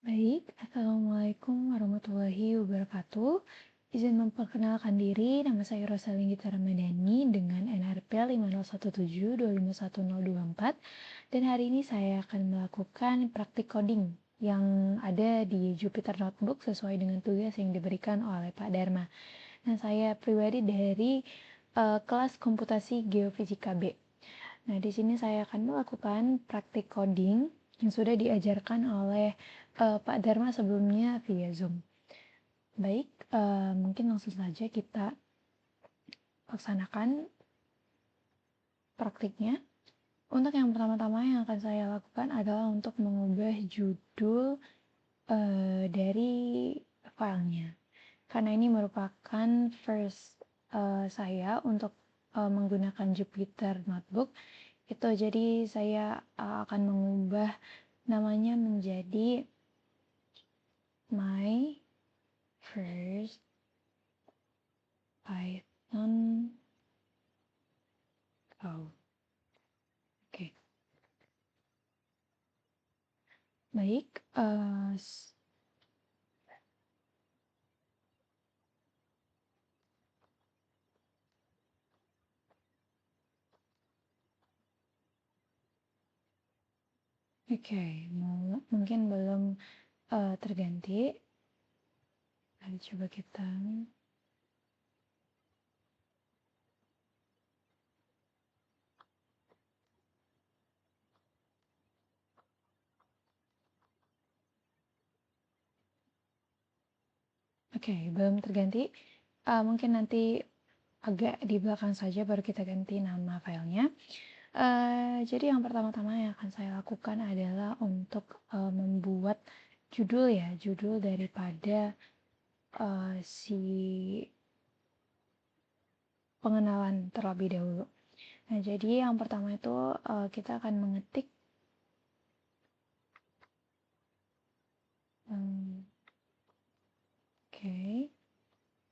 Baik, Assalamualaikum warahmatullahi wabarakatuh. Izin memperkenalkan diri, nama saya Rosalin Gita Ramadhani dengan NRP 5017251024 dan hari ini saya akan melakukan praktik coding yang ada di Jupyter Notebook sesuai dengan tugas yang diberikan oleh Pak Dharma. Nah, saya pribadi dari kelas komputasi Geofisika B. Nah, di sini saya akan melakukan praktik coding yang sudah diajarkan oleh Pak Dharma sebelumnya via Zoom. Baik, mungkin langsung saja kita laksanakan praktiknya. Untuk yang pertama-tama yang akan saya lakukan adalah untuk mengubah judul dari filenya. Karena ini merupakan first saya untuk menggunakan Jupyter Notebook. Itu jadi saya akan mengubah namanya menjadi my first Python code. Oke. Baik, oke, mungkin belum terganti. Mari coba kita. Oke, belum terganti. Mungkin nanti agak di belakang saja baru kita ganti nama filenya. Jadi yang pertama-tama yang akan saya lakukan adalah untuk membuat judul daripada si pengenalan terlebih dahulu. Nah, jadi yang pertama itu kita akan mengetik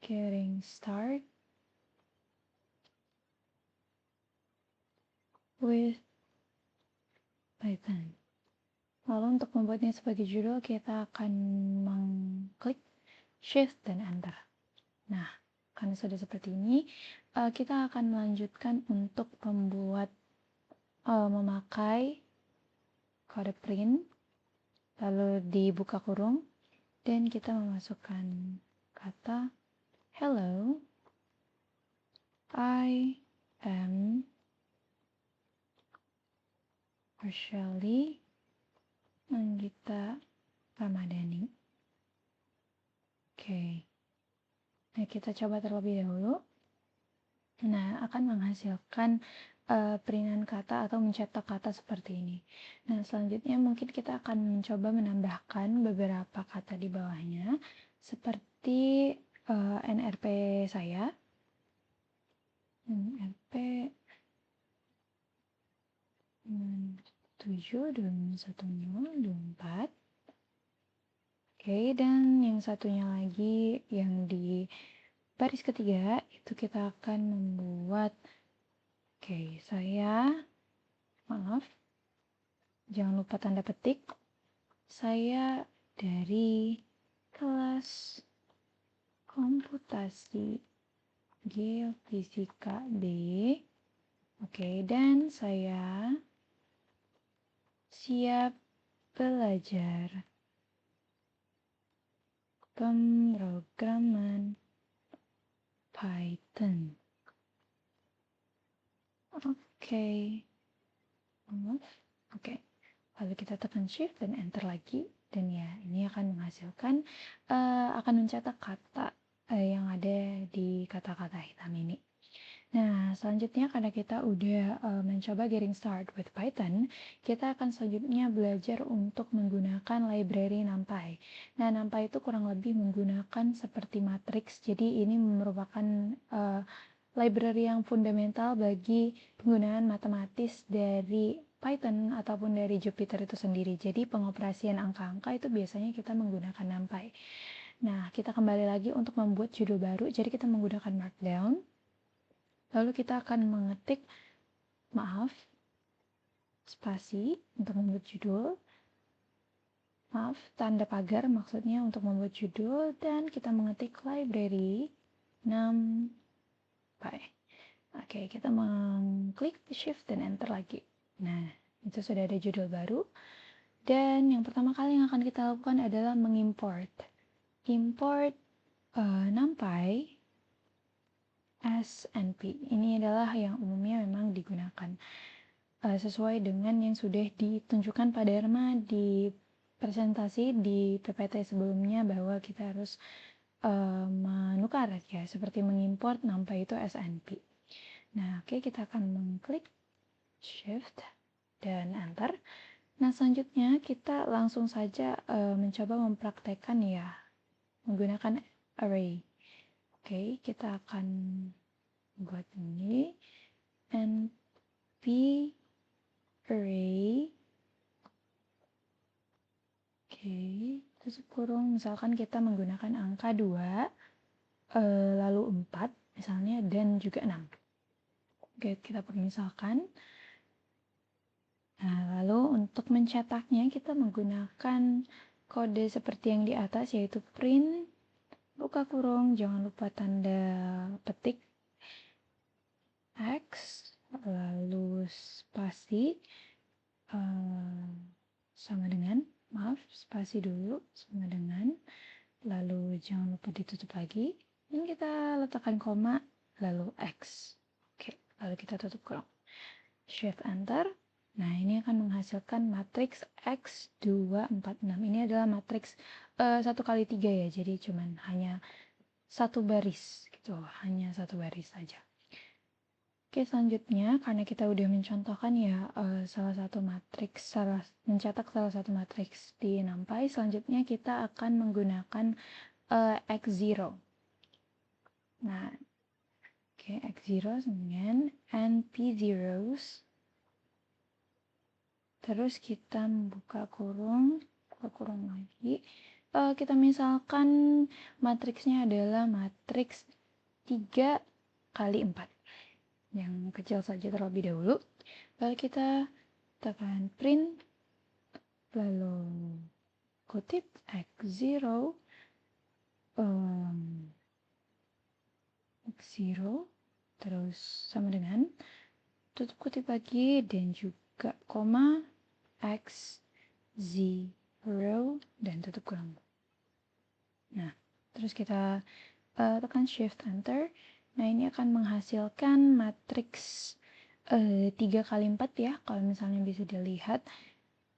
getting start with Python. Lalu untuk membuatnya sebagai judul kita akan mengklik Shift dan Enter. Nah, karena sudah seperti ini, kita akan melanjutkan untuk membuat memakai kode print, lalu dibuka kurung, dan kita memasukkan kata hello, I am Rosalin Gita Ramadhani. Oke. Nah, kita coba terlebih dahulu. Nah, akan menghasilkan peringan kata atau mencetak kata seperti ini. Nah, selanjutnya mungkin kita akan mencoba menambahkan beberapa kata di bawahnya, seperti NRP saya. NRP 7251024. Oke, dan yang satunya lagi yang di baris ketiga itu kita akan membuat jangan lupa tanda petik, saya dari kelas komputasi Geofisika B. Oke, dan saya siap belajar pemrograman Python. Oke. Lalu kita tekan Shift dan Enter lagi, dan ya ini akan menghasilkan akan mencetak kata yang ada di kata-kata hitam ini. Nah, selanjutnya karena kita udah mencoba getting start with Python, kita akan selanjutnya belajar untuk menggunakan library NumPy. Nah, NumPy itu kurang lebih menggunakan seperti matrix, jadi ini merupakan library yang fundamental bagi penggunaan matematis dari Python ataupun dari Jupyter itu sendiri. Jadi pengoperasian angka-angka itu biasanya kita menggunakan NumPy. Nah, kita kembali lagi untuk membuat judul baru. Jadi kita menggunakan Markdown. Lalu kita akan mengetik spasi untuk membuat judul. maaf, tanda pagar maksudnya untuk membuat judul, dan kita mengetik library NumPy. Oke, kita mengklik shift dan enter lagi. Nah, itu sudah ada judul baru. Dan yang pertama kali yang akan kita lakukan adalah mengimport. Import NumPy SNP. Ini adalah yang umumnya memang digunakan sesuai dengan yang sudah ditunjukkan Pak Dharma di presentasi di PPT sebelumnya bahwa kita harus menukar ya, seperti mengimport NumPy itu SNP. Nah, oke, kita akan mengklik shift dan enter. Nah, selanjutnya kita langsung saja mencoba mempraktekkan ya menggunakan array. Oke, kita akan buat ini np array. Oke, tutup kurung. Misalkan kita menggunakan angka 2, lalu 4 misalnya, dan juga 6. Oke, kita permisalkan. Nah, lalu untuk mencetaknya kita menggunakan kode seperti yang di atas, yaitu print, buka kurung, jangan lupa tanda petik, X, lalu spasi, sama dengan, maaf, spasi dulu, sama dengan, lalu jangan lupa ditutup lagi, dan kita letakkan koma, lalu X. Oke, lalu kita tutup kurung. Shift Enter. Nah, ini akan menghasilkan matriks X246. Ini adalah matriks 1 kali 3 ya, jadi cuman hanya satu baris gitu, hanya satu baris saja. Oke, selanjutnya karena kita udah mencontohkan ya mencetak salah satu matriks di NumPy, selanjutnya kita akan menggunakan X0. Nah, oke, X0 dengan np zeros. Terus kita buka kurung lagi. Kita misalkan matriksnya adalah matriks 3 kali 4. Yang kecil saja terlebih dahulu. Lalu kita tekan print, lalu kutip X0, X0, terus sama dengan tutup kutip lagi, dan juga koma X0 dan tutup kurung. Nah, terus kita tekan shift enter. Nah, ini akan menghasilkan matriks 3 kali 4 ya, kalau misalnya bisa dilihat.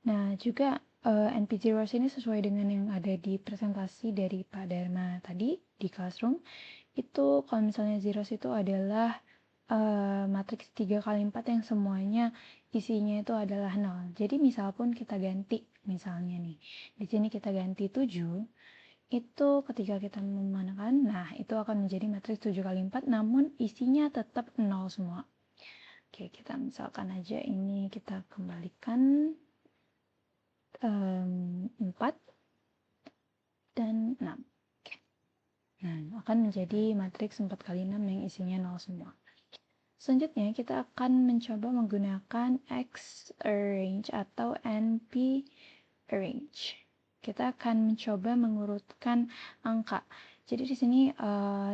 Nah, juga np zeros ini sesuai dengan yang ada di presentasi dari Pak Dharma tadi di classroom. Itu kalau misalnya zeros itu adalah matriks 3 kali 4 yang semuanya isinya itu adalah 0. Jadi misal pun kita ganti, misalnya nih, di sini kita ganti 7, itu ketika kita menekan, nah itu akan menjadi matriks 7 kali 4, namun isinya tetap 0 semua. Oke, kita misalkan aja ini kita kembalikan 4 dan 6. Oke. Nah, akan menjadi matriks 4 kali 6 yang isinya 0 semua. Selanjutnya kita akan mencoba menggunakan X-arrange atau NP-arrange. Kita akan mencoba mengurutkan angka. Jadi di sini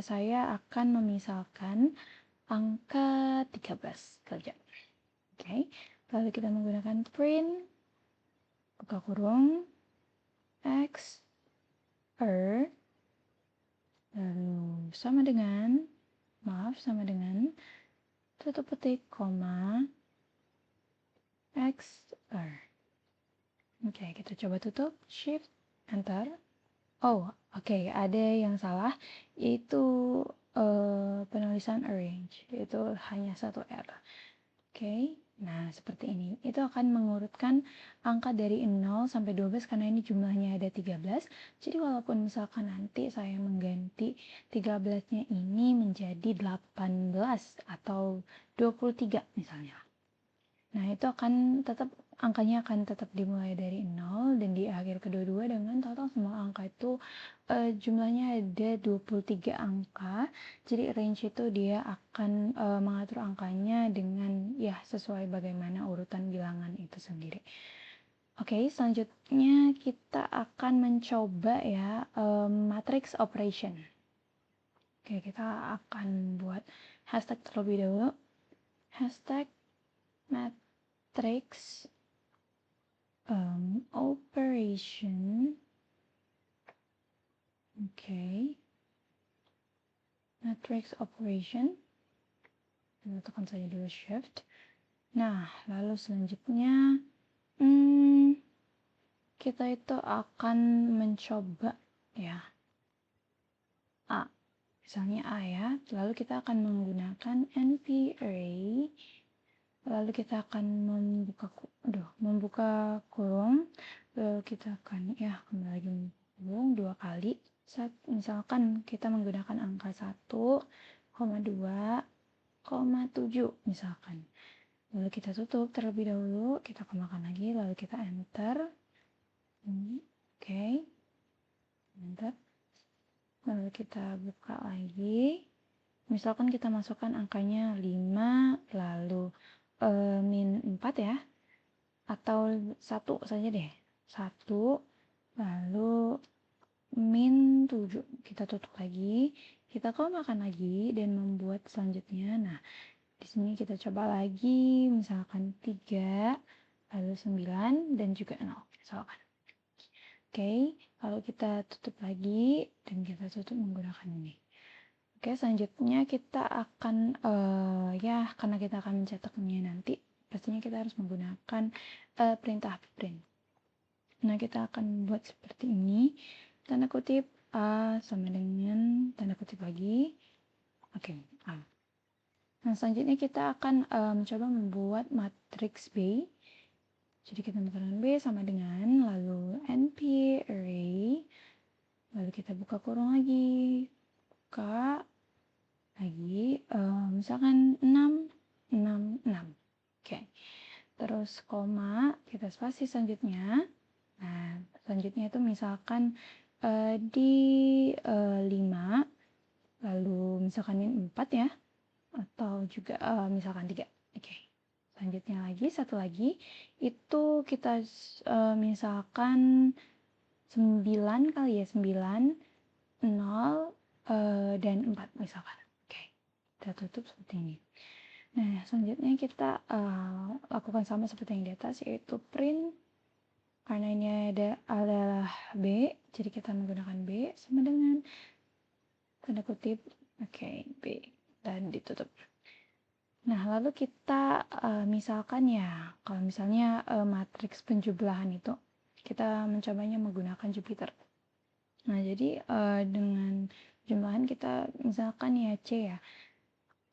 saya akan memisalkan angka 13 saja. Oke. Lalu kita menggunakan print, buka kurung, X, lalu sama dengan tutup petik, koma, X, Oke, kita coba tutup, shift, enter. Oh, oke, ada yang salah, yaitu penulisan arrange, itu hanya satu R. Oke, nah seperti ini. Itu akan mengurutkan angka dari 0 sampai 12 karena ini jumlahnya ada 13. Jadi walaupun misalkan nanti saya mengganti 13-nya ini menjadi 18 atau 23 misalnya. Nah, itu akan tetap, angkanya akan tetap dimulai dari 0 dan di akhir kedua-dua dengan total semua angka itu jumlahnya ada 23 angka. Jadi range itu dia akan mengatur angkanya dengan ya sesuai bagaimana urutan bilangan itu sendiri. Oke, selanjutnya kita akan mencoba ya matrix operation. Oke, kita akan buat hashtag terlebih dahulu. Hashtag matrix operation. Oke, matrix operation. Kita tekan saja dulu shift. Nah, lalu selanjutnya kita itu akan mencoba ya A. Misalnya A ya, lalu kita akan menggunakan np array, lalu kita akan membuka kurung, lalu kita akan kembali lagi kurung 2 kali. Misalkan kita menggunakan angka 1,2,7 misalkan. Lalu kita tutup terlebih dahulu, kita kembangkan lagi, lalu kita enter. Oke. Enter. Lalu kita buka lagi. Misalkan kita masukkan angkanya 5, lalu min 4 ya. Atau 1 saja deh. 1, lalu min 7. Kita tutup lagi. Kita kembangkan lagi dan membuat selanjutnya. Nah, di sini kita coba lagi. Misalkan 3, lalu 9, dan juga 0. Misalkan. Oke, lalu kita tutup lagi dan kita tutup menggunakan ini. Oke, selanjutnya kita akan karena kita akan mencetaknya nanti, pastinya kita harus menggunakan perintah print. Nah, kita akan buat seperti ini. Tanda kutip A sama dengan tanda kutip lagi. Oke, A. Nah, selanjutnya kita akan mencoba membuat matriks B. Jadi kita menggunakan B sama dengan lalu np array, lalu kita buka kurung lagi, buka lagi, misalkan 6, 6, 6. Oke. Terus koma, kita spasi selanjutnya. Nah, selanjutnya itu misalkan di 5, lalu misalkan ini 4 ya, atau juga misalkan 3. Oke. Selanjutnya lagi, satu lagi, itu kita misalkan 9 kali ya, 9, 0, dan 4 misalkan. Oke, kita tutup seperti ini. Nah, selanjutnya kita lakukan sama seperti yang di atas, yaitu print. Karena ini adalah B, jadi kita menggunakan B sama dengan tanda kutip, B, dan ditutup. Nah, lalu kita misalkan ya, kalau misalnya matriks penjumlahan itu, kita mencobanya menggunakan Jupyter. Nah, jadi dengan jumlahan kita misalkan ya C ya.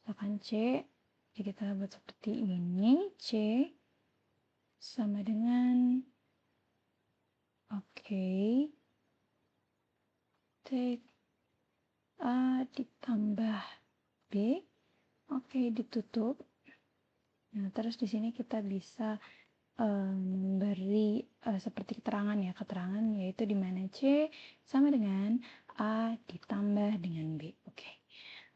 Misalkan C, jadi kita buat seperti ini, C sama dengan, T A ditambah B. Oke, ditutup. Nah, terus di sini kita bisa memberi seperti keterangan ya, yaitu di mana C sama dengan A ditambah dengan B. Oke.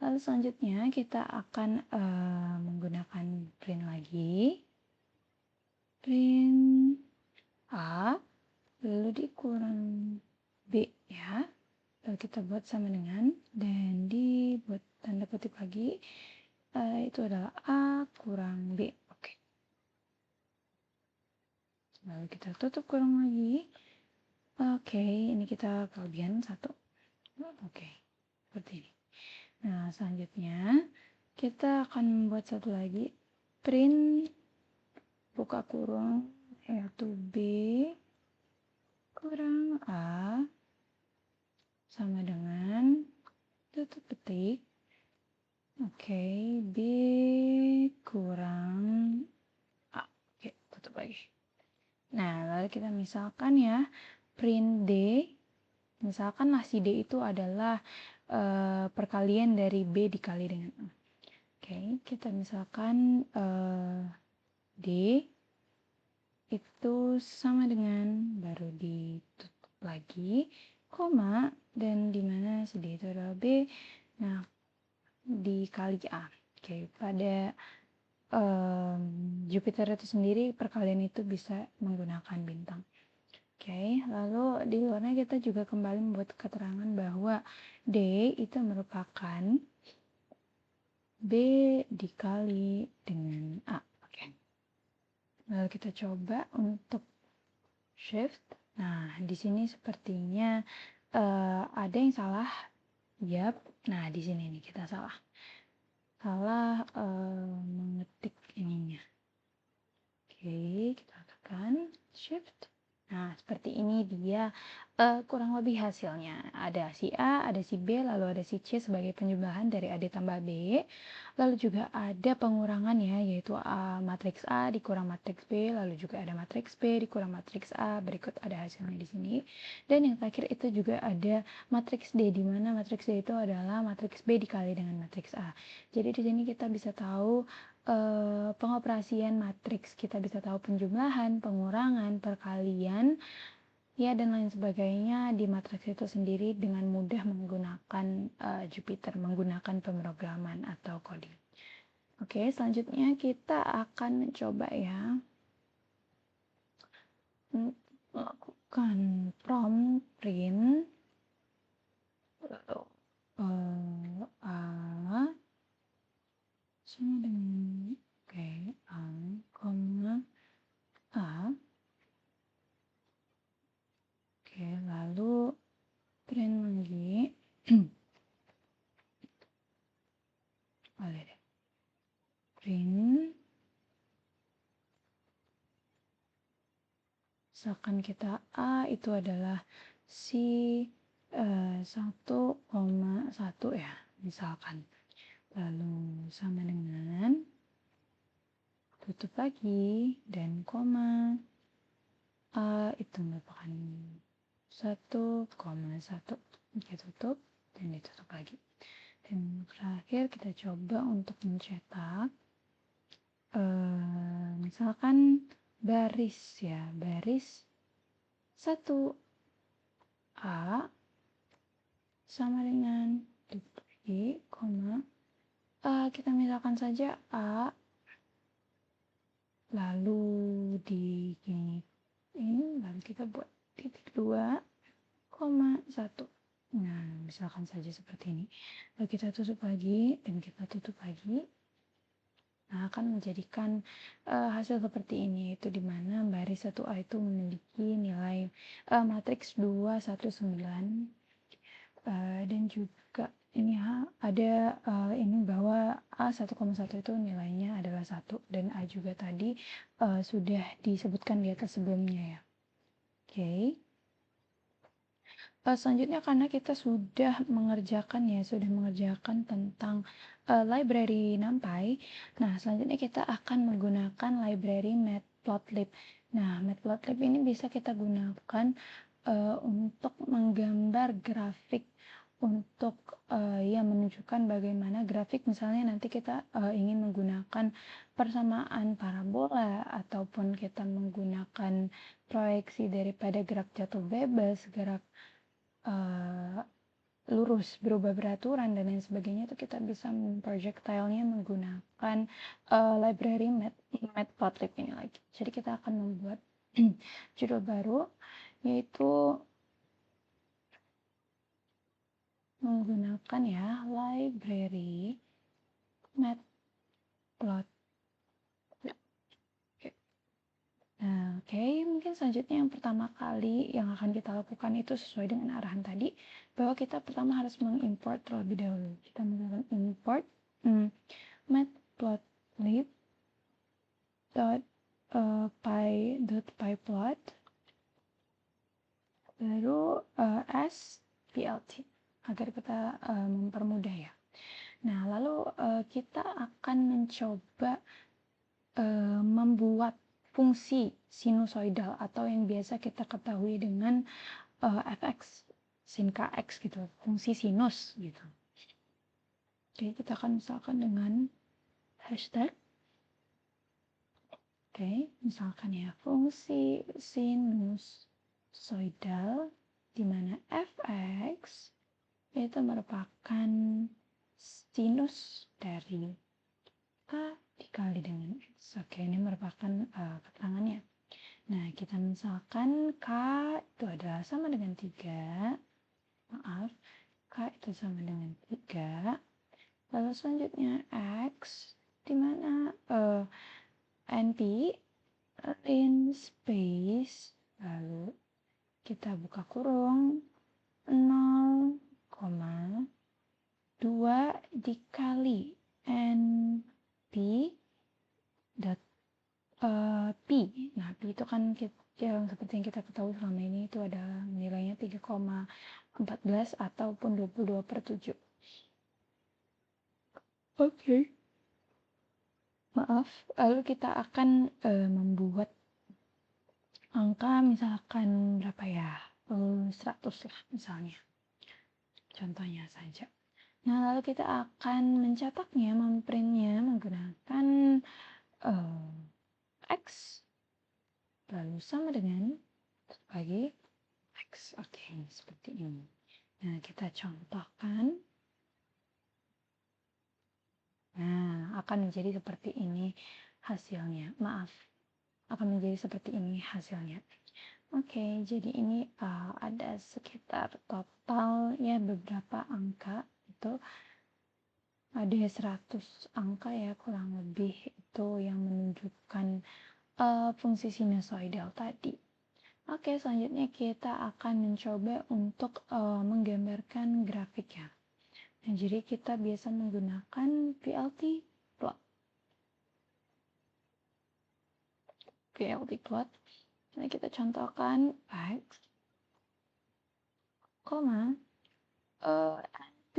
Lalu selanjutnya kita akan menggunakan print lagi. Print A, lalu dikurang B ya. Lalu kita buat sama dengan, dan dibuat tanda kutip lagi. Itu adalah A kurang B. Oke. Lalu kita tutup kurung lagi. Oke, ini kita kelebihan 1. Oke, seperti ini. Nah, selanjutnya kita akan membuat satu lagi. Print buka kurung, yaitu B kurang A sama dengan tutup petik. Oke, B kurang A. Oke, tutup lagi. Nah, lalu kita misalkan ya, print D. Misalkanlah si D itu adalah perkalian dari B dikali dengan A. Oke, kita misalkan D itu sama dengan, baru ditutup lagi, koma, dan dimana si D itu adalah B. Nah, dikali A. Oke, pada Jupiter itu sendiri perkalian itu bisa menggunakan bintang. Oke, lalu di luarnya kita juga kembali membuat keterangan bahwa D itu merupakan B dikali dengan A. Oke. Lalu kita coba untuk shift. Nah, di sini sepertinya ada yang salah. Yap. Nah, di sini nih kita salah. Salah mengetik ininya. Oke, kita tekan shift. Nah, seperti ini dia kurang lebih hasilnya. Ada si A, ada si B, lalu ada si C sebagai penjumlahan dari A ditambah B. Lalu juga ada pengurangannya, yaitu matriks A dikurang matriks B, lalu juga ada matriks B dikurang matriks A. Berikut ada hasilnya di sini. Dan yang terakhir itu juga ada matriks D, di mana matriks D itu adalah matriks B dikali dengan matriks A. Jadi di sini kita bisa tahu pengoperasian matriks, kita bisa tahu penjumlahan, pengurangan, perkalian, ya dan lain sebagainya di matriks itu sendiri dengan mudah menggunakan Jupyter, menggunakan pemrograman atau coding. Oke, selanjutnya kita akan mencoba ya melakukan prompt print A sama dengan A, A. Oke, lalu print lagi. Boleh deh. Print. Misalkan kita A itu adalah si 1,1 ya, misalkan. Lalu sama dengan tutup lagi dan koma A itu merupakan 1,1. Kita tutup dan ditutup lagi. Dan terakhir kita coba untuk mencetak misalkan baris ya, baris 1A sama dengan tutup lagi, koma kita misalkan saja A lalu di ini lalu kita buat titik 2,1. Nah, misalkan saja seperti ini. Lalu kita tutup lagi dan kita tutup lagi. Nah, akan menjadikan hasil seperti ini, yaitu di mana baris 1A itu memiliki nilai matriks 219 dan juga ini ada ini bahwa A 1,1 itu nilainya adalah 1 dan A juga tadi sudah disebutkan di atas sebelumnya ya. Oke. Selanjutnya karena kita sudah mengerjakan tentang library NumPy. Nah, selanjutnya kita akan menggunakan library Matplotlib. Nah, Matplotlib ini bisa kita gunakan untuk menggambar grafik untuk ya menunjukkan bagaimana grafik, misalnya nanti kita ingin menggunakan persamaan parabola ataupun kita menggunakan proyeksi daripada gerak jatuh bebas, gerak lurus berubah beraturan dan lain sebagainya, itu kita bisa memprojectile-nya menggunakan library Matplotlib ini lagi. Jadi kita akan membuat judul baru, yaitu menggunakan ya library Matplotlib. Oke, mungkin selanjutnya yang pertama kali yang akan kita lakukan itu sesuai dengan arahan tadi, bahwa kita pertama harus mengimport terlebih dahulu. Kita menggunakan import matplotlib .pyplot baru splt agar kita mempermudah ya. Nah, lalu kita akan mencoba membuat fungsi sinusoidal atau yang biasa kita ketahui dengan fx sin kx gitu, fungsi sinus gitu. Oke, kita akan misalkan dengan hashtag. Oke, misalkan ya fungsi sinusoidal di mana fx itu merupakan sinus dari A dikali dengan X. Oke, ini merupakan keterangannya. Nah, kita misalkan K itu adalah sama dengan 3. Maaf, K itu sama dengan 3. Lalu selanjutnya X, di mana NP, in space, lalu kita buka kurung, 0,2 dikali NP dot P. Nah, P itu kan yang seperti yang kita ketahui selama ini itu adalah nilainya 3,14 ataupun 22/7. Oke. Maaf, lalu kita akan membuat angka misalkan berapa ya? 100 lah misalnya. Contohnya saja. Nah, lalu kita akan mencetaknya, memprintnya menggunakan X lalu sama dengan bagi X. Oke, seperti ini. Nah, kita contohkan. Nah, akan menjadi seperti ini hasilnya. Maaf, akan menjadi seperti ini hasilnya. Oke, jadi ini ada sekitar total ya beberapa angka itu ada 100 angka ya kurang lebih itu yang menunjukkan fungsi sinusoidal tadi. Oke, selanjutnya kita akan mencoba untuk menggambarkan grafiknya. Nah, jadi kita biasa menggunakan VLT plot. VLT plot. Nah, kita contohkan X, NP,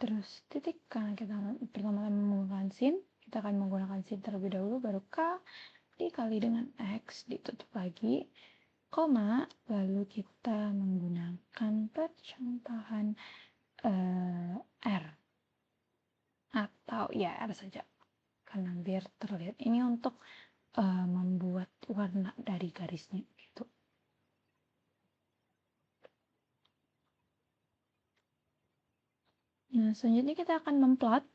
terus titik, karena kita pertama-tama menggunakan sin, kita akan menggunakan sin terlebih dahulu, baru K dikali dengan X, ditutup lagi, koma, lalu kita menggunakan percontohan R, atau ya R saja, karena biar terlihat ini untuk membuat warna dari garisnya gitu. Nah, selanjutnya kita akan memplot,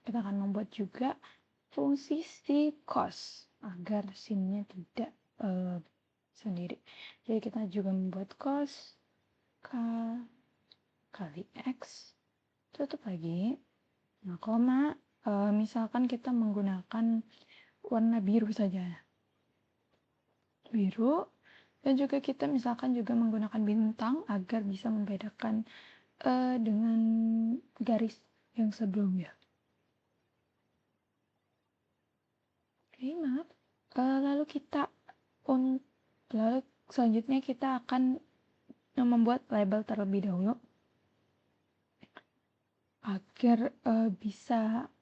kita akan membuat juga fungsi si cos agar sinnya tidak sendiri. Jadi kita juga membuat cos K kali X, tutup lagi. Nah, koma, misalkan kita menggunakan warna biru saja. Biru, dan juga kita misalkan juga menggunakan bintang agar bisa membedakan dengan garis yang sebelumnya. Oke, maaf. Lalu selanjutnya kita akan membuat label terlebih dahulu agar bisa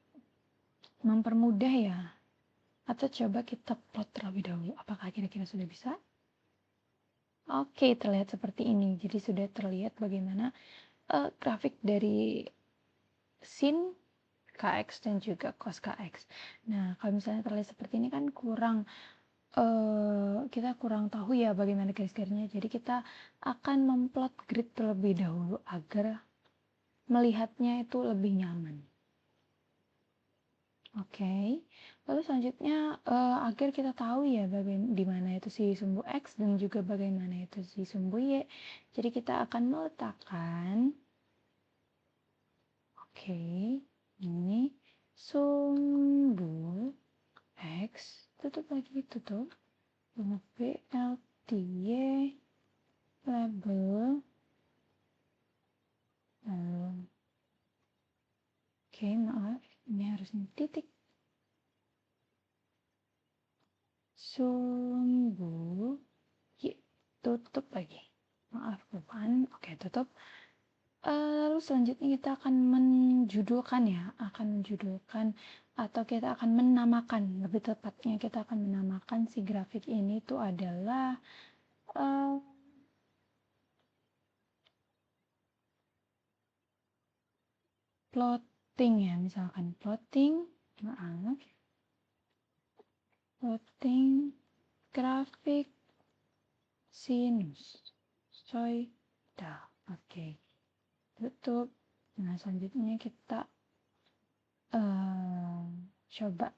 mempermudah ya. Atau coba kita plot terlebih dahulu. Apakah kira-kira sudah bisa? Oke, terlihat seperti ini. Jadi sudah terlihat bagaimana grafik dari sin KX dan juga cos KX. Nah, kalau misalnya terlihat seperti ini kan kita kurang tahu ya bagaimana garis-garisnya. Jadi kita akan memplot grid terlebih dahulu agar melihatnya itu lebih nyaman. Oke, lalu selanjutnya agar kita tahu ya di mana itu si sumbu X dan juga bagaimana itu si sumbu Y. Jadi kita akan meletakkan, oke, ini sumbu X, tutup lagi, tutup, BLTY, label, lalu, oke, maaf, ini harusnya titik. Sumbu Y, tutup lagi. Maaf, bukan. Oke, tutup. Lalu selanjutnya kita akan menjudulkan atau kita akan menamakan, lebih tepatnya kita akan menamakan si grafik ini itu adalah plotting ya, misalkan plotting grafik sinusoidal. Oke, tutup. Nah, selanjutnya kita coba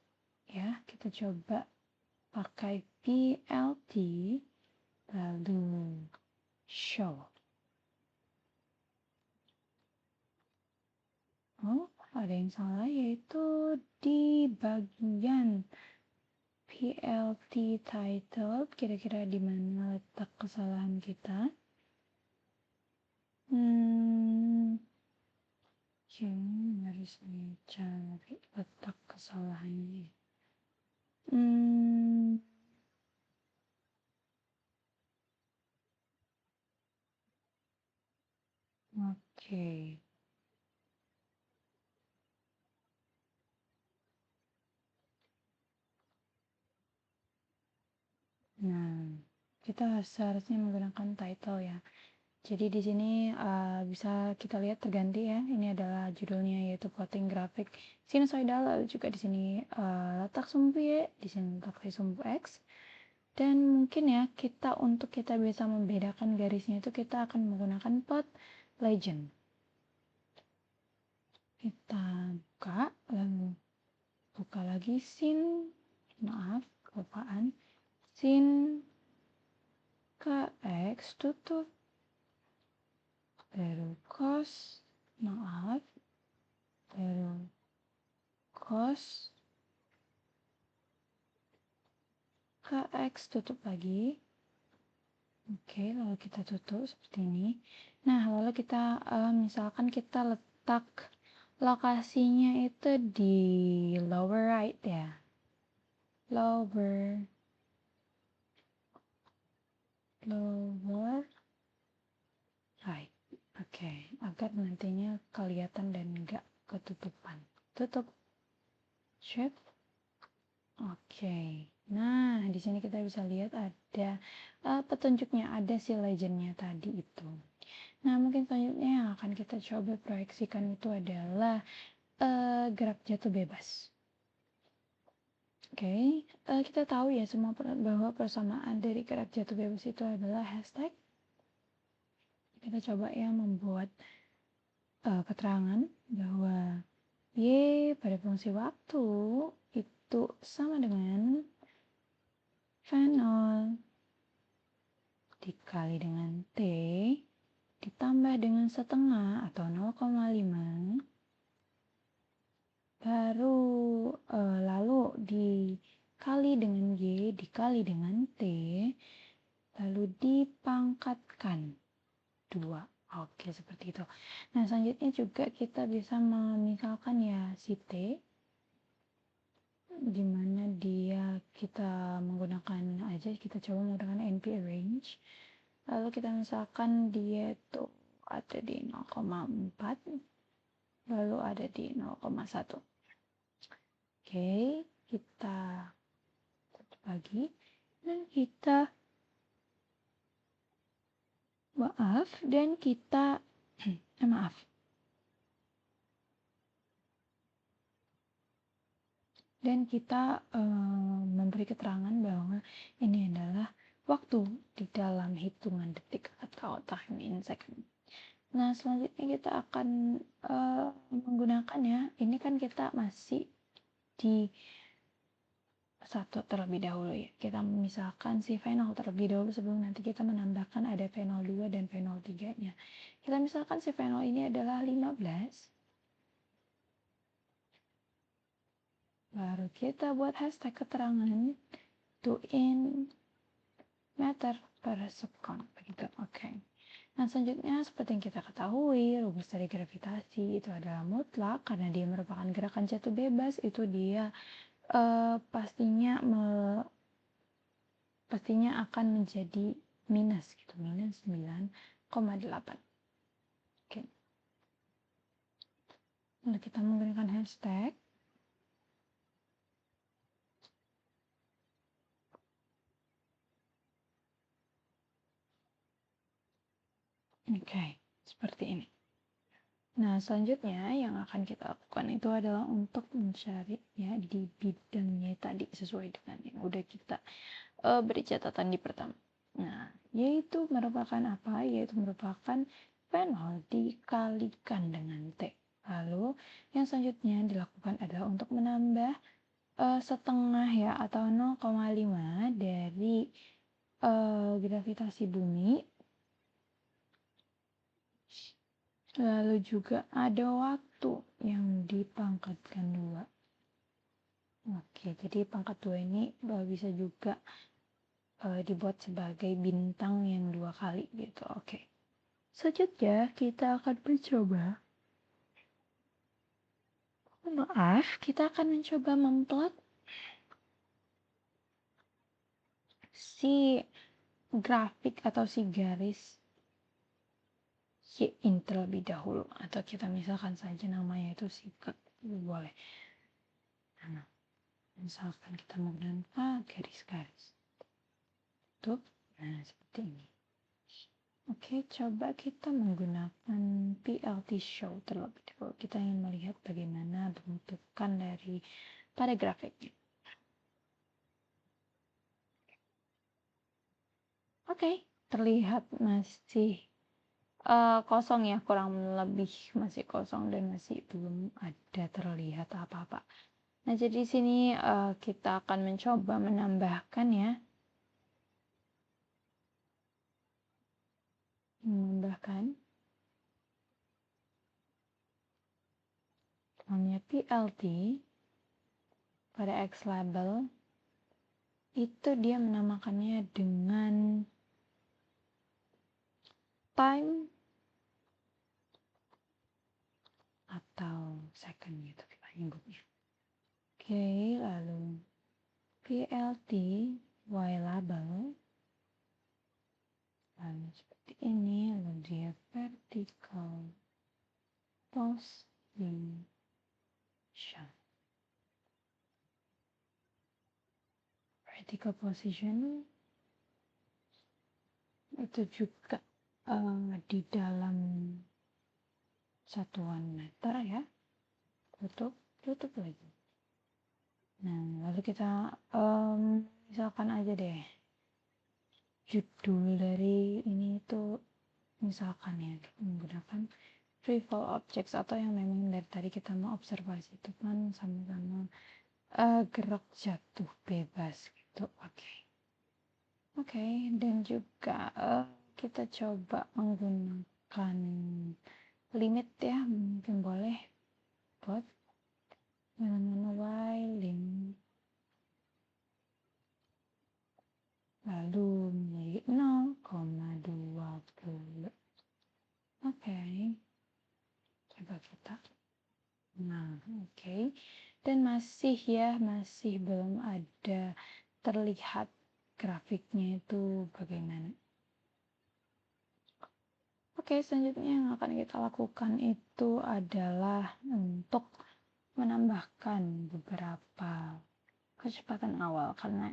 ya. Kita coba pakai PLT lalu show. Oh, ada yang salah, yaitu di bagian PLT title. Kira-kira di mana letak kesalahan kita? Oke, harus cari letak kesalahannya. Oke. Nah, kita seharusnya menggunakan title ya. Jadi di sini bisa kita lihat terganti ya. Ini adalah judulnya yaitu plotting grafik sinusoidal. Lalu juga di sini letak sumbu Y, di sini letak sumbu X. Dan mungkin ya untuk kita bisa membedakan garisnya itu kita akan menggunakan plot legend. Kita buka, lalu buka lagi sin KX tutup, lalu cos KX tutup lagi. Oke, lalu kita tutup seperti ini. Nah, lalu kita misalkan kita letak lokasinya itu di lower right ya. Lower right. Oke, agar nantinya kelihatan dan enggak ketutupan. Tutup. Shift. Oke. Nah, di sini kita bisa lihat ada petunjuknya, ada si legendnya tadi itu. Nah, mungkin selanjutnya yang akan kita coba proyeksikan itu adalah gerak jatuh bebas. Oke, kita tahu ya semua bahwa persamaan dari gerak jatuh bebas itu adalah hashtag. Kita coba ya membuat keterangan bahwa Y pada fungsi waktu itu sama dengan V0 dikali dengan T ditambah dengan setengah atau 0,5 baru lalu dikali dengan Y dikali dengan T lalu dipangkatkan 2. Oke, seperti itu. Nah, selanjutnya juga kita bisa memisalkan ya si T di mana kita menggunakan aja, kita coba menggunakan NP arrange. Lalu kita misalkan dia itu ada di 0,4 lalu ada di 0,1. Oke, kita tutup lagi dan kita memberi keterangan bahwa ini adalah waktu di dalam hitungan detik atau time in second. Nah, selanjutnya kita akan menggunakan ya, ini kan kita masih di satu terlebih dahulu ya. Kita misalkan si V0 terlebih dahulu sebelum nanti kita menambahkan ada V02 dan V03 nya. Kita misalkan si V0 ini adalah 15. Baru kita buat hashtag keterangan to in meter per second begitu. Oke. Nah, selanjutnya seperti yang kita ketahui, rumus dari gravitasi itu adalah mutlak karena dia merupakan gerakan jatuh bebas. Itu dia pastinya akan menjadi minus gitu, minus 9,8. Oke. Lalu kita menggunakan hashtag. Oke, seperti ini. Nah, selanjutnya yang akan kita lakukan itu adalah untuk mencari ya di bidangnya tadi sesuai dengan yang udah kita beri catatan di pertama. Nah, yaitu merupakan apa? Yaitu merupakan V0 dikalikan dengan T. Lalu yang selanjutnya dilakukan adalah untuk menambah setengah ya atau 0,5 dari gravitasi bumi. Lalu juga ada waktu yang dipangkatkan 2. Oke, jadi pangkat 2 ini bisa juga dibuat sebagai bintang yang 2 kali gitu. Oke. Selanjutnya kita akan mencoba memplot si grafik atau si garis Y ini terlebih dahulu, atau kita misalkan saja namanya itu sikat, boleh. Nah, misalkan kita menggunakan garis-garis tuh, nah seperti ini. Oke, coba kita menggunakan PLT show terlebih dahulu. Kita ingin melihat bagaimana bentukan dari pada grafiknya. Oke, terlihat masih kosong ya, kurang lebih masih kosong dan masih belum ada terlihat apa-apa. Nah, jadi di sini kita akan mencoba menambahkan ya. Namanya PLT pada X label itu dia menamakannya dengan time atau second gitu kita nyebutnya. Oke, lalu PLT Y label, lalu seperti ini, lalu dia vertical position. Vertical position itu juga di dalam satuan meter ya. Tutup lagi. Nah, lalu kita misalkan aja deh judul dari ini itu misalkan ya kita menggunakan free fall objects, atau yang memang dari tadi kita mau observasi itu kan sama-sama gerak jatuh bebas gitu. Oke, dan juga kita coba menggunakan limit ya, mungkin boleh buat y lim lalu menjadi 0,20. Oke, coba kita. Nah, oke. Dan masih belum ada terlihat grafiknya itu bagaimana. Oke, selanjutnya yang akan kita lakukan itu adalah untuk menambahkan beberapa kecepatan awal, karena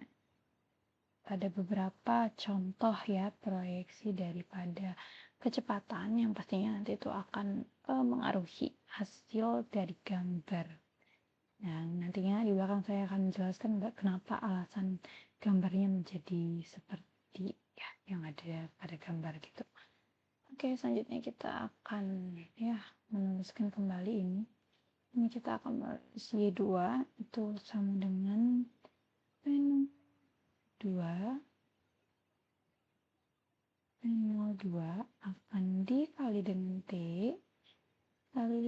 ada beberapa contoh ya proyeksi daripada kecepatan yang pastinya nanti itu akan mengaruhi hasil dari gambar. Nah, nantinya di belakang saya akan menjelaskan kenapa alasan gambarnya menjadi seperti ya yang ada pada gambar gitu. Oke, selanjutnya kita akan ya menuliskan kembali ini. Ini kita akan menulis Y2 itu sama dengan N2 N02 akan dikali dengan T, lalu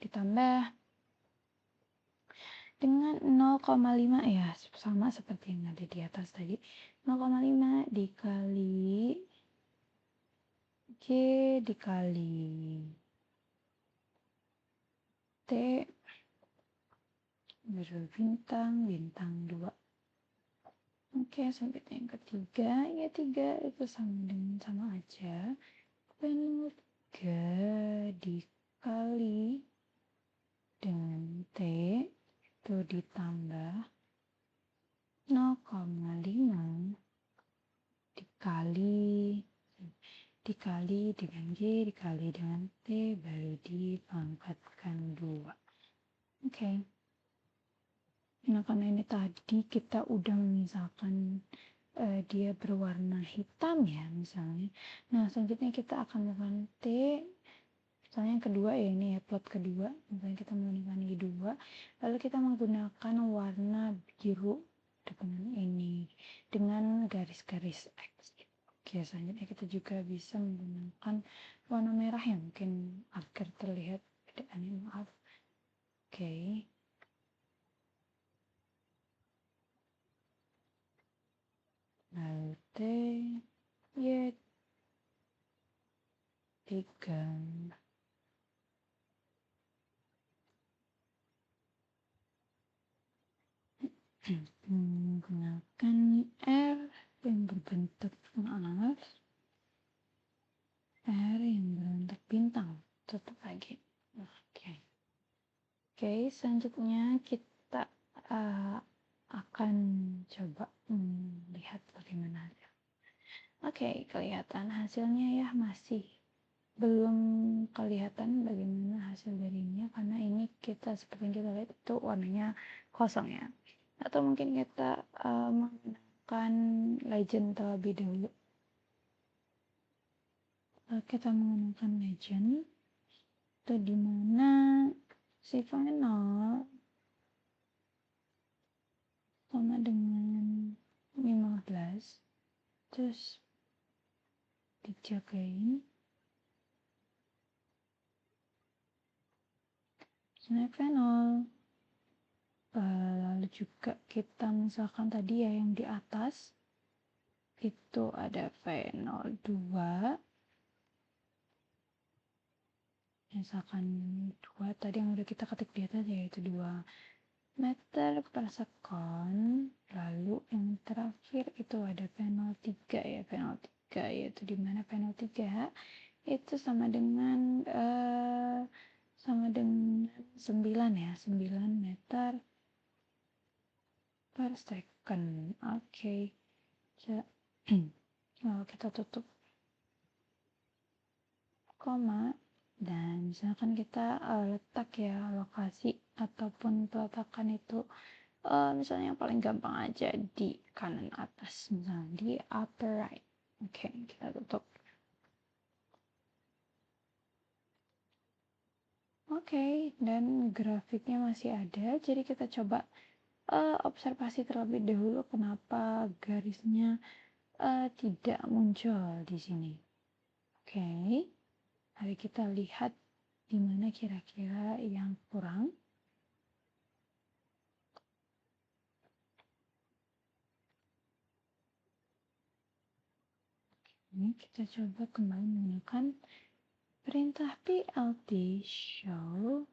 ditambah dengan 0,5 ya, sama seperti yang ada di atas tadi. 0,5 dikali G dikali T berbintang 2. Oke, sampai yang ketiga, ya 3 itu sama aja. Dan 3 dikali dengan T itu ditambah 0,5 dikali dengan G dikali dengan T baru dipangkatkan 2. Oke. Nah, karena ini tadi kita udah memisahkan dia berwarna hitam ya misalnya. Nah, selanjutnya kita akan melakukan T Misalnya yang kedua ya ini ya, plot kedua. Misalnya kita menggunakan ini dua, lalu kita menggunakan warna biru dengan ini, dengan garis-garis X. Oke, selanjutnya kita juga bisa menggunakan warna merah yang mungkin agar terlihat perbedaannya, maaf. Oke. Lalu T, Y, 3. Menggunakan R yang berbentuk, maaf, R yang berbentuk bintang, tutup lagi. Oke, selanjutnya kita akan coba melihat bagaimana hasil. Oke, kelihatan hasilnya ya, masih belum kelihatan bagaimana hasil darinya karena ini kita seperti yang kita lihat itu warnanya kosong ya. Atau mungkin kita menggunakan legend terlebih dahulu. Kita menggunakan legend itu dimana si final sama dengan 15, terus dijagain semifinal. Lalu juga kita misalkan tadi ya yang di atas itu ada final 2, misalkan 2 tadi yang udah kita ketik di atas yaitu 2 meter per second. Lalu yang terakhir itu ada final 3 ya, final 3 yaitu dimana final 3 itu sama dengan 9 ya, 9 meter per second. Oke. Lalu kita tutup koma dan misalkan kita letak ya lokasi ataupun peletakan itu misalnya yang paling gampang aja di kanan atas, misalnya di upper right. Oke, kita tutup. Oke, dan grafiknya masih ada, jadi kita coba observasi terlebih dahulu kenapa garisnya tidak muncul di sini. Oke, mari kita lihat di mana kira-kira yang kurang. Ini kita coba kembali menggunakan perintah PLT show.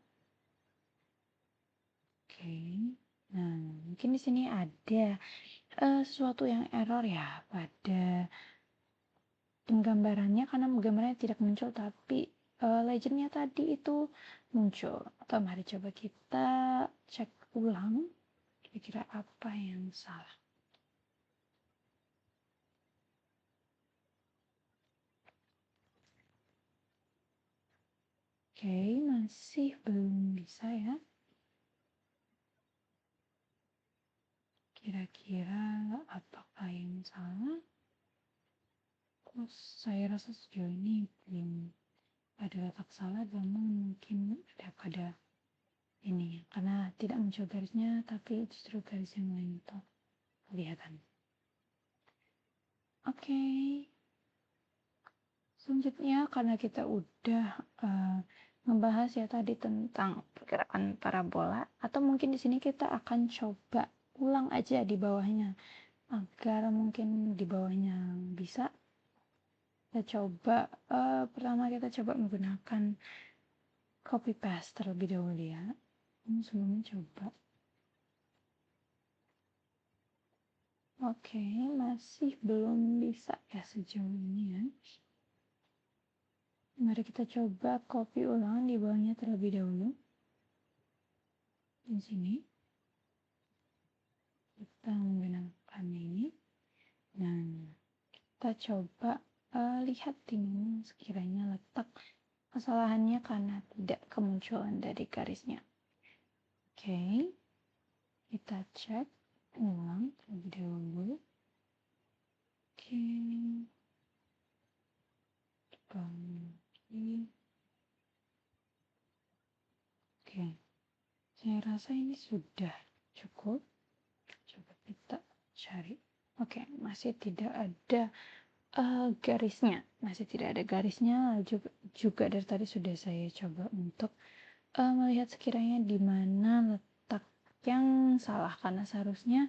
Oke, nah mungkin di sini ada sesuatu yang error ya pada penggambarannya karena gambarnya tidak muncul tapi legendnya tadi itu muncul. Atau mari coba kita cek ulang kira-kira apa yang salah. Oke, masih belum bisa ya. Kira-kira apakah yang salah? Terus saya rasa sejauh ini belum ada letak salah, namun mungkin ada pada ini karena tidak muncul garisnya tapi justru garis yang lain itu kelihatan. Oke. Selanjutnya karena kita udah ngebahas ya tadi tentang pergerakan parabola, atau mungkin di sini kita akan coba ulang aja di bawahnya agar mungkin di bawahnya bisa. Kita coba pertama kita coba menggunakan copy paste terlebih dahulu ya. Sebelumnya coba. Oke, masih belum bisa ya sejauh ini ya. Mari kita coba copy ulang di bawahnya terlebih dahulu. Di sini kita menggunakan ini. Nah, kita coba lihat ini sekiranya letak kesalahannya karena tidak kemunculan dari garisnya. Oke, kita cek ulang terlebih dahulu. Oke, coba lagi. rasa ini sudah cukup. Coba kita cari. Oke, masih tidak ada garisnya. Masih tidak ada garisnya. Juga dari tadi sudah saya coba untuk melihat sekiranya di mana letak yang salah, karena seharusnya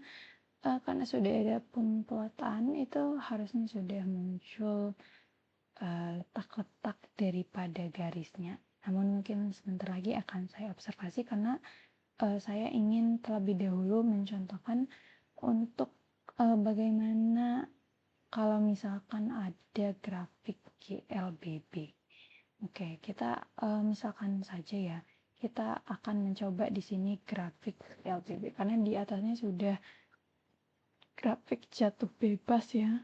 karena sudah ada pemplottan itu harusnya sudah muncul letak-letak daripada garisnya. Namun mungkin sebentar lagi akan saya observasi karena saya ingin terlebih dahulu mencontohkan untuk bagaimana kalau misalkan ada grafik GLBB. Oke, kita misalkan saja ya, kita akan mencoba di sini grafik GLBB karena di atasnya sudah grafik jatuh bebas ya,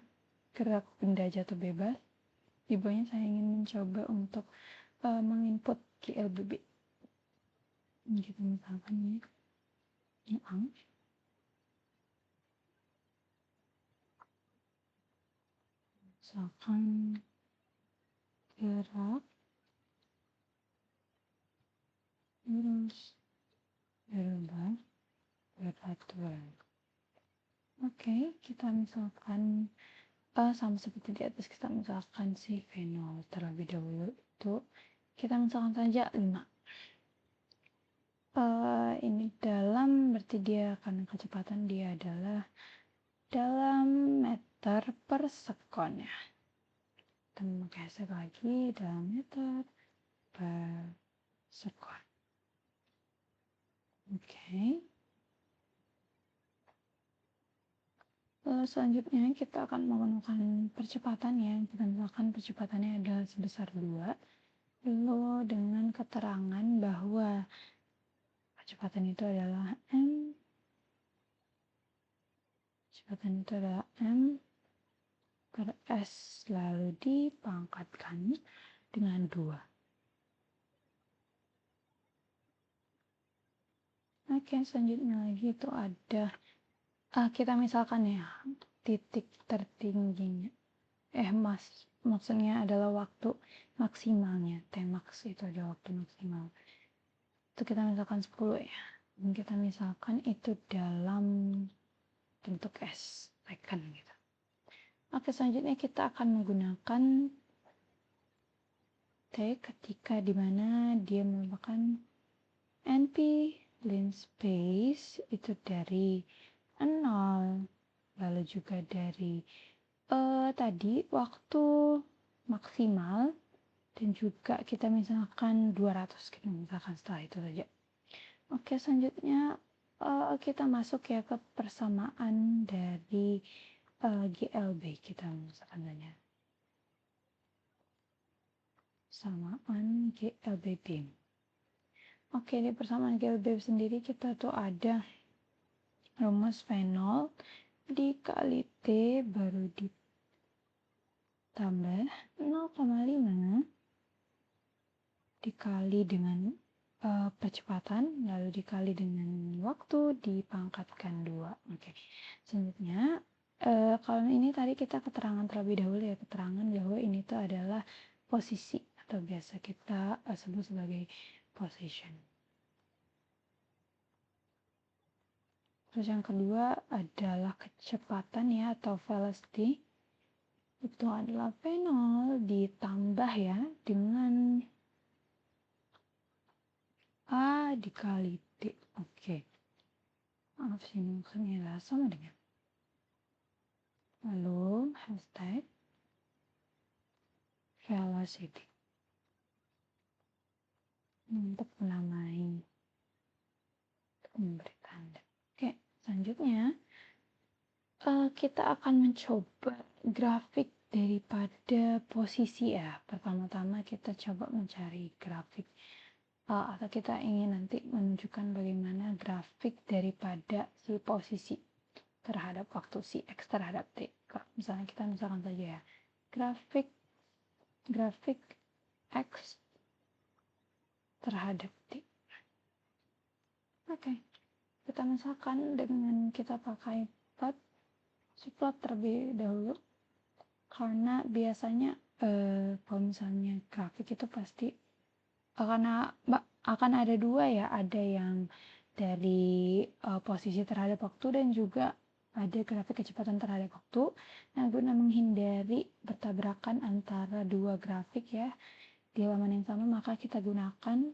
gerak benda jatuh bebas. Di bawahnya saya ingin mencoba untuk menginput GLBB. Gitu misalkan ya. Misalkan gerak terus berubah beraturan. Oke, kita misalkan sama seperti di atas, kita misalkan si fenol terlebih dahulu itu kita misalkan saja 5. Ini dalam berarti dia karena kecepatan dia adalah dalam meter per sekon ya. Kita memakai sekali lagi dalam meter per sekon. Oke. Selanjutnya kita akan menggunakan percepatan ya. Kita misalkan percepatannya adalah sebesar 2. Lalu dengan keterangan bahwa kecepatan itu adalah m, kecepatan itu adalah m per s lalu dipangkatkan dengan 2. Oke, selanjutnya lagi itu ada kita misalkan ya titik tertingginya maksudnya adalah waktu maksimalnya, Tmax itu adalah waktu maksimal. Itu kita misalkan 10 ya. Dan kita misalkan itu dalam bentuk S, second gitu. Oke, selanjutnya kita akan menggunakan T ketika dimana dia merupakan NP length space itu dari 0, lalu juga dari tadi waktu maksimal, dan juga kita misalkan 200, kita misalkan setelah itu saja. Oke, selanjutnya kita masuk ya ke persamaan dari GLB, kita misalkan saja persamaan GLBB. Oke, di persamaan GLB sendiri kita tuh ada rumus fenol dikali T baru ditambah 0,5 dikali dengan percepatan lalu dikali dengan waktu dipangkatkan 2. Oke. Selanjutnya kalau ini tadi kita keterangan terlebih dahulu ya, keterangan bahwa ini tuh adalah posisi atau biasa kita sebut sebagai position. Terus yang kedua adalah kecepatan ya atau velocity. Itu adalah fenol ditambah ya dengan A dikali T. Oke. Maaf sini maksudnya adalah sama dengan. Lalu hashtag velocity. Untuk menamai, untuk memberi tanda. Oke, selanjutnya kita akan mencoba grafik daripada posisi ya. Pertama-tama kita coba mencari grafik atau kita ingin nanti menunjukkan bagaimana grafik daripada si posisi terhadap waktu si X terhadap T. Misalnya kita misalkan saja ya, grafik X terhadap T. Oke, kita misalkan dengan kita pakai plot terlebih dahulu, karena biasanya kalau misalnya grafik itu pasti akan ada 2 ya, ada yang dari posisi terhadap waktu dan juga ada grafik kecepatan terhadap waktu. Nah, guna menghindari bertabrakan antara dua grafik ya di halaman yang sama, maka kita gunakan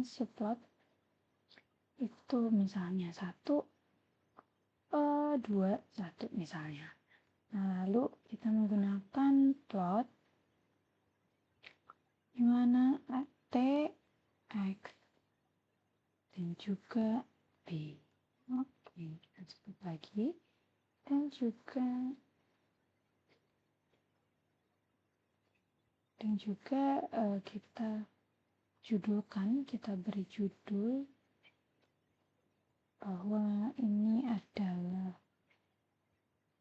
subplot itu misalnya 1, 2, 1 misalnya. Nah, lalu kita menggunakan plot di mana T, X, dan juga B. Oke, kita sebut lagi. Dan juga kita beri judul bahwa ini adalah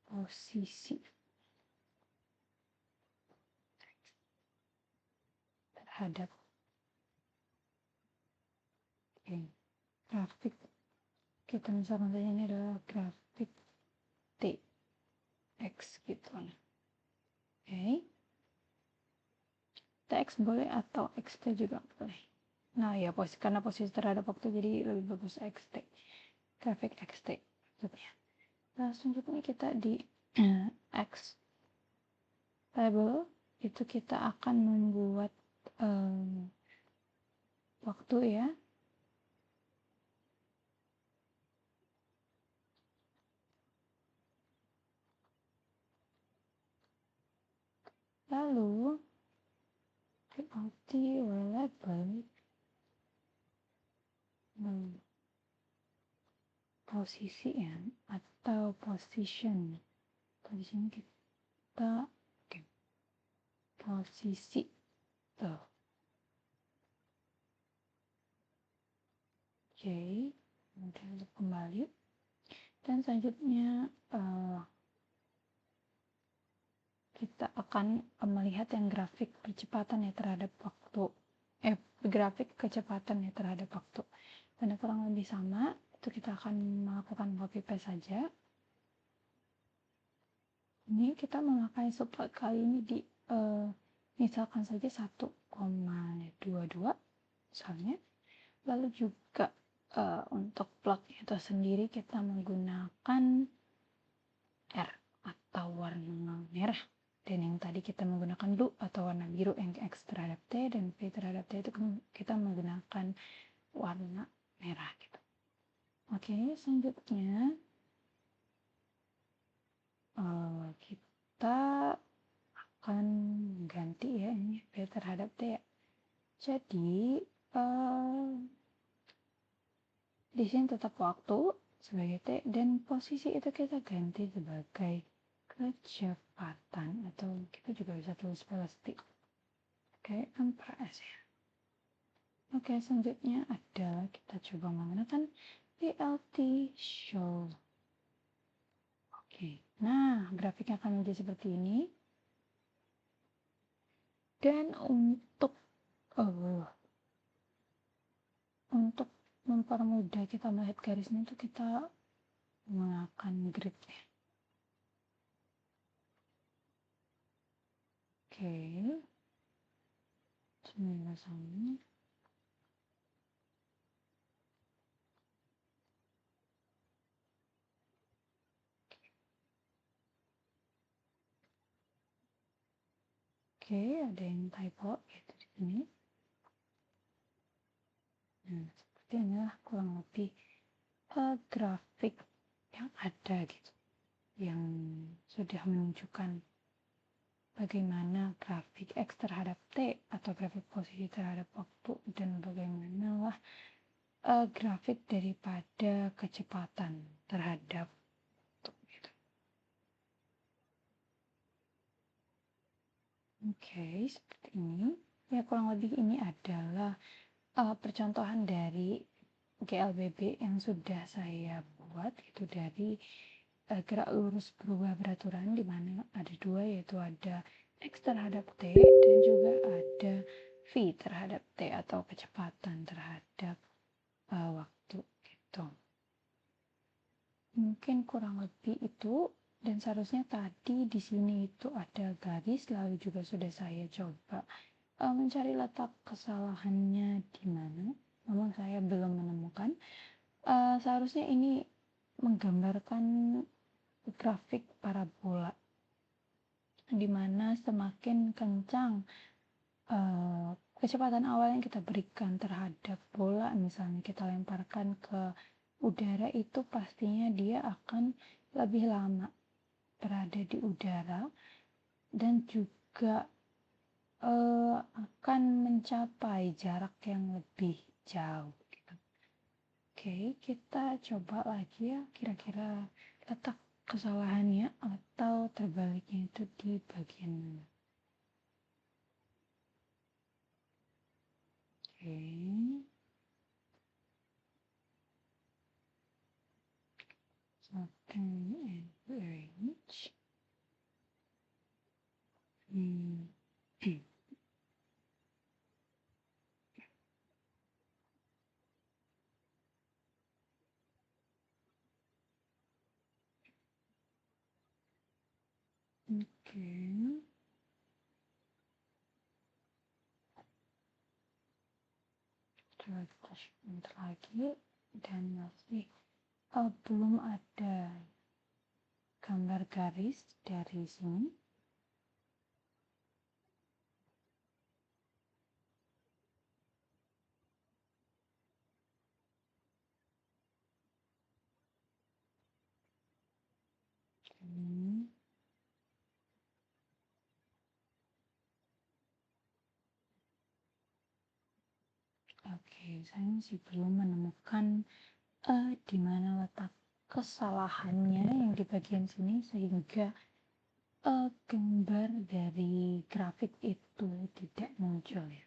posisi terhadap grafik. Kita misalkan saja ini adalah grafik T, X gitu. Oke. TX boleh atau XT juga boleh. Nah ya, karena posisi terhadap waktu jadi lebih bagus XT. Grafik XT maksudnya. Nah, selanjutnya kita di X table itu kita akan membuat waktu ya. Lalu multi variable posisi ya atau position. Di sini kita posisi tuh. Oke, kemudian kembali dan selanjutnya kita akan melihat yang grafik percepatan ya terhadap waktu. Grafik kecepatan ya terhadap waktu. Dan kurang lebih sama, itu kita akan melakukan copy paste saja. Ini kita memakai subplot kali ini di misalkan saja 1,22 misalnya. Lalu juga untuk plotnya itu sendiri kita menggunakan R atau warna merah. Dan yang tadi kita menggunakan blue atau warna biru, yang X terhadap T dan V terhadap T itu kita menggunakan warna merah gitu. Oke, selanjutnya kita akan ganti ya ini V terhadap T ya. Jadi di sini tetap waktu sebagai T dan posisi itu kita ganti sebagai kecepatan atau kita juga bisa tulis velocity. Oke, ampere S ya. Oke, selanjutnya adalah kita coba menggunakan VLT show. Oke, nah grafiknya akan menjadi seperti ini. Dan untuk mempermudah kita melihat garisnya itu kita menggunakan grid ya. Oke, semuanya sama. Oke, ada yang typo gitu di sini. Nah, seperti inilah kurang lebih grafik yang ada gitu, yang sudah menunjukkan bagaimana grafik X terhadap T atau grafik posisi terhadap waktu dan bagaimana lah grafik daripada kecepatan terhadap waktu gitu. Oke, seperti ini. Ya, kurang lebih ini adalah percontohan dari GLBB yang sudah saya buat itu dari gerak lurus berubah beraturan di mana ada dua, yaitu ada X terhadap T dan juga ada V terhadap T atau kecepatan terhadap waktu gitu. Mungkin kurang lebih itu, dan seharusnya tadi di sini itu ada garis lalu juga sudah saya coba mencari letak kesalahannya di mana, namun saya belum menemukan. Seharusnya ini menggambarkan grafik parabola, di mana semakin kencang kecepatan awal yang kita berikan terhadap bola, misalnya kita lemparkan ke udara, itu pastinya dia akan lebih lama berada di udara dan juga akan mencapai jarak yang lebih jauh gitu. Oke, kita coba lagi ya, kira-kira letak kesalahannya atau terbaliknya itu di bagian mana. Oke, soften and arrange. Oke, coba sebentar lagi, dan masih belum ada gambar garis dari sini. Oke, saya masih belum menemukan di mana letak kesalahannya yang di bagian sini sehingga gambar dari grafik itu tidak muncul ya.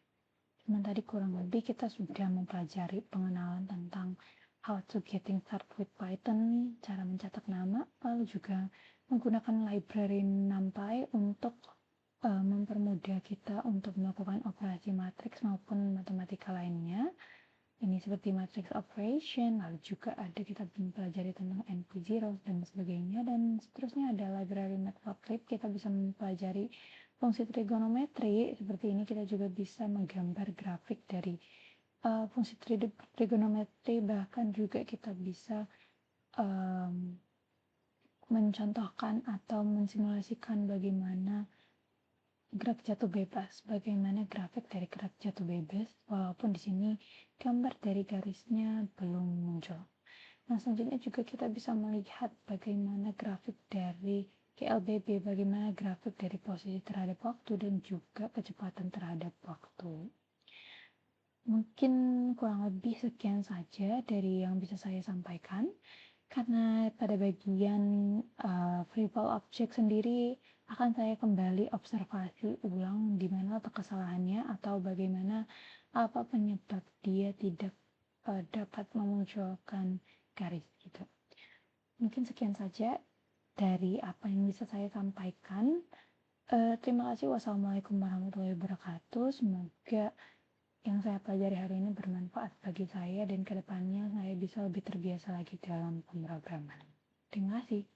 Cuman tadi kurang lebih kita sudah mempelajari pengenalan tentang how to getting started with Python, cara mencetak nama, lalu juga menggunakan library NumPy untuk mempermudah kita untuk melakukan operasi matriks maupun matematika lainnya. Ini seperti matrix operation, lalu juga ada kita mempelajari tentang NP0 dan sebagainya, dan seterusnya ada library matplotlib, kita bisa mempelajari fungsi trigonometri. Seperti ini kita juga bisa menggambar grafik dari fungsi trigonometri, bahkan juga kita bisa mencontohkan atau mensimulasikan bagaimana gerak jatuh bebas, bagaimana grafik dari gerak jatuh bebas, walaupun di sini gambar dari garisnya belum muncul. Nah, selanjutnya juga kita bisa melihat bagaimana grafik dari GLBB, bagaimana grafik dari posisi terhadap waktu dan juga kecepatan terhadap waktu. Mungkin kurang lebih sekian saja dari yang bisa saya sampaikan. Karena pada bagian free fall object sendiri akan saya kembali observasi ulang di mana letak kesalahannya atau bagaimana apa penyebab dia tidak dapat memunculkan garis gitu. Mungkin sekian saja dari apa yang bisa saya sampaikan. Terima kasih. Wassalamualaikum warahmatullahi wabarakatuh. Semoga yang saya pelajari hari ini bermanfaat bagi saya dan kedepannya saya bisa lebih terbiasa lagi dalam pemrograman. Terima kasih.